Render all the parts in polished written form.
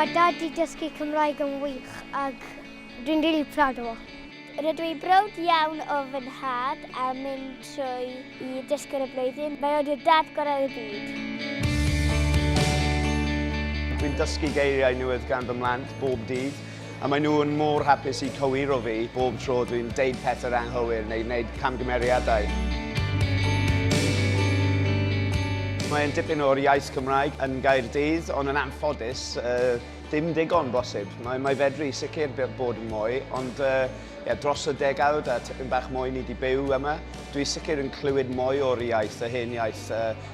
Mae dad wedi dysgu Cymraeg yn wych ac dwi'n rili proud o fo. Rydw i browd iawn o fy nhad a mynd trwy i Dysgwr y Flwyddyn. Mae oedd y dad gorau y byd. Dwi'n dysgu geiriau newydd gan fy mhlant bob dydd a maen nhw'n mor hapus i cywiro fi bob tro dwi'n deud pethau anghywir neu wneud camgymeriadau. Mae'n dipyn o'r iaith Cymraeg yn Gaerdydd, ond yn anffodus, dim digon bosib. Mae fedru sicr bod yn mwy, ond dros y degawd a tipyn bach mwy ni wedi byw yma, dwi sicr yn clywed mwy o'r iaith, y hen iaith,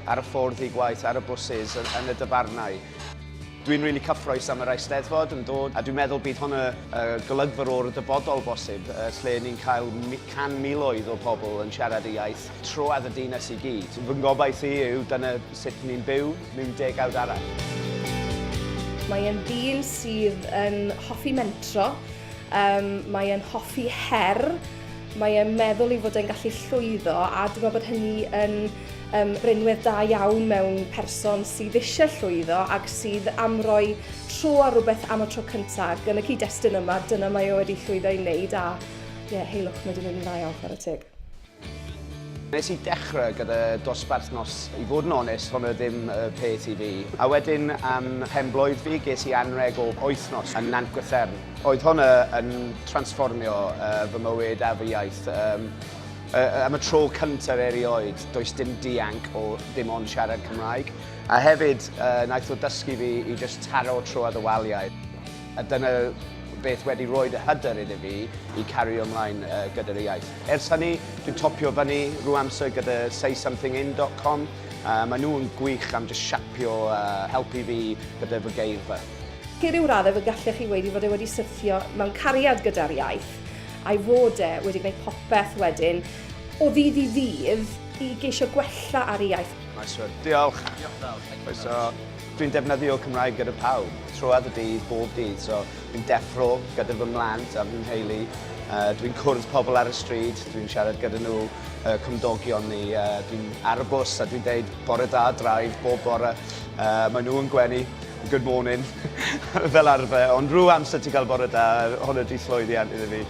ar y ffordd i gwaith, ar y bwsys, yn y dyfarnau. Dwi'n rili cyffroes am yr Eisteddfod yn dod, a dwi'n meddwl bydd hwn y golygfeydd o'r dyfodol bosib, lle ni'n cael can miloedd o pobl yn siarad y iaith troedd y dinas i gyd. Fy ngobaith i yw dyna sut ni'n byw mewn degawd arall. Mae'n ddyn sydd yn hoffi mentro, mae'n hoffi her, mae'n meddwl i fod e'n gallu llwyddo, a dwi'n meddwl bod hynny yn rhinwedd da iawn mewn person sydd eisiau llwyddo ac sydd am roi tro ar rhywbeth am y tro cyntaf. Yn y cyd-destun yma, dyna mae o wedi llwyddo i wneud, a heilwch, mae wedi mynd yn dda iawn ar y teg. Nes i dechrau gyda dosbarthnos, i fod yn onest, hwnna ddim peth i fi. A wedyn am penblwydd fi, ges i anreg o wythnos yn Nant Gwythern. Oedd hwnna yn transfformio fy mywyd a fy iaith. Am y tro cyntaf erioed, does dim dianc o dim ond siarad Cymraeg. A hefyd, naeth o dysgu fi i just taro troedd y waliau. A dyna beth wedi roed y hyder iddi fi i cario ymlaen gyda'r iaith. Ers hynny, dwi'n topio fyny rhyw amser gyda saysomethingin.com. Maen nhw'n gwych am just siapio helpu fi gyda fy geirfa. Ryw raddau fe gallech chi wedi fod e wedi syrthio mewn cariad gyda'r iaith, a'i fod e wedi gwneud popeth wedyn o ddydd i ddydd i geisio gwella ar ei iaith. Diolch. Dwi'n defnyddio Cymraeg gyda pawb, troedd y dydd, bob dydd. So, dwi'n deffro gyda fy mhlant a fy nheulu. Dwi'n cwrdd pobl ar y stryd, dwi'n siarad gyda nhw cymdogion ni. Dwi'n ar y bws a dwi'n deud bore da, drive, bob bore. Maen nhw yn gwenu, good morning, fel arfer. Ond rhyw amser ti'n cael bore da, hwnna di llwyddiant iddo fi.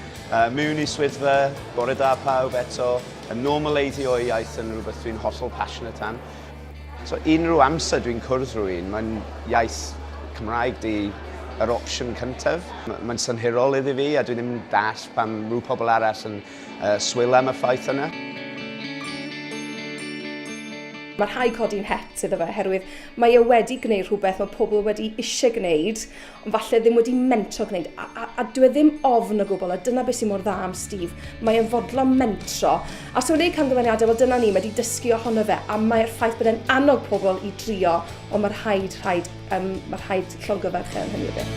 Mewn i swyddfa, bore da pawb eto. Yn normaleiddio iaith yn rhywbeth dwi'n hollol passionate am. So unrhyw amser dwi'n cwrdd rhywun, mae'n iaith Cymraeg di yr opsiwn cyntaf. Mae'n synhirol iddi fi a dwi ddim yn dall pam rhyw pobl arall yn swyl am y ffaith yna. Mae rhai codi'n het iddo fe, herwydd mae e wedi gwneud rhywbeth mae pobl wedi eisiau gwneud, ond falle ddim wedi mentro gwneud. A dwi ddim ofn o gwbl, a dyna beth sy'n mor dda am Steve. Mae e'n fodlon mentro, a so wneud camgymeriadau, wel dyna ni, mae wedi dysgu ohono fe, a mae'r ffaith bod e'n annog pobl i drio, ond mae'r rhaid llongyfarch yn hynny o beth.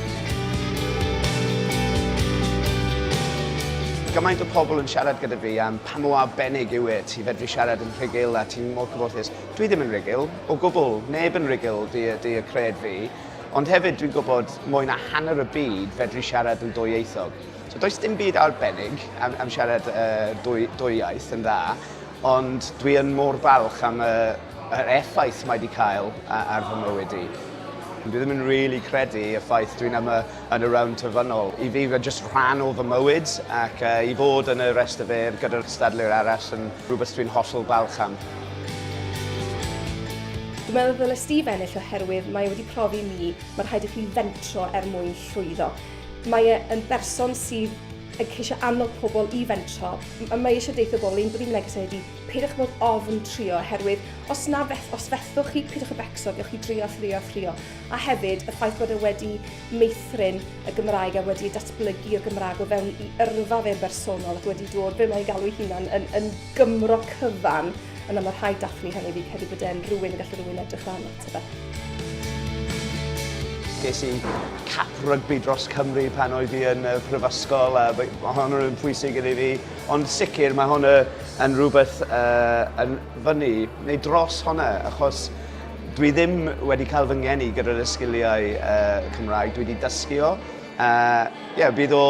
Gymaint o pobl yn siarad gyda fi am pa mor arbennig yw e ti fedru siarad yn rhugl a ti'n mor cyfoethus. Dwi ddim yn rhugl, o gwbl, neb yn rhugl di y cred fi, ond hefyd dwi'n gwybod mwy na hanner y byd fedru siarad yn dwyieithog. So does dim byd arbennig am siarad dwy iaith yn dda, ond dwi yn mor falch am yr effaith mae wedi cael ar fy mywyd i. Dwi ddim yn really credu y ffaith dwi'n yma yn y rownd derfynol. I fi, fe jyst rhan o fy mywyd ac i fod yn y rest o fer gyda'r cystadleuaeth arall yn rhywbeth dwi'n hollol balch am. Dwi'n meddwl ddyle Steve ennill oherwydd mae wedi profi mi, mae'n rhaid i chi fentro mwyn llwyddo. Mae e'n berson sydd yn ceisio annog pobl i fentro. Mae eisiau deithio bobl un bod i'n neges ydi, peidwch bod ofn trio, oherwydd os fethwch chi, peidwch y becso, gewch chi trio. A hefyd, y ffaith bod e wedi meithrin y Gymraeg a wedi datblygu'r Gymraeg o fewn i yrfa fe'n bersonol ac wedi dod, fe mae'n galw ei hunan, yn Gymro cyfan, yna mae rhaid dathlu hynny fi credu bod e'n rhywun y gallu rhywun edrych lan at y Ges i cap rygbi dros Cymru pan oedd fi yn y prifysgol a mae hwnna yn pwysig iddi fi. Ond sicr mae hwnna yn rhywbeth yn fyny, neu dros hwnna, achos dwi ddim wedi cael fy ngeni gyda'r sgiliau Cymraeg, dwi wedi dysgu o. Bydd o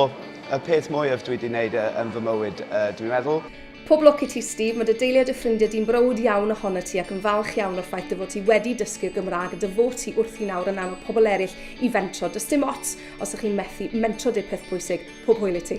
y peth mwyaf dwi wedi gwneud yn fy mywyd, dwi'n meddwl. Pob lwc i ti, Steve. Mae dy deiliad y ffrindiau di'n browd iawn ohono ti ac yn falch iawn o'r ffaith dy fod ti wedi dysgu'r Gymraeg a dy fod ti wrth i nawr yn annog pobl eraill i fentro. Does dim ots os ydych chi'n methu mentro di'r peth pwysig, pob hwyl i ti.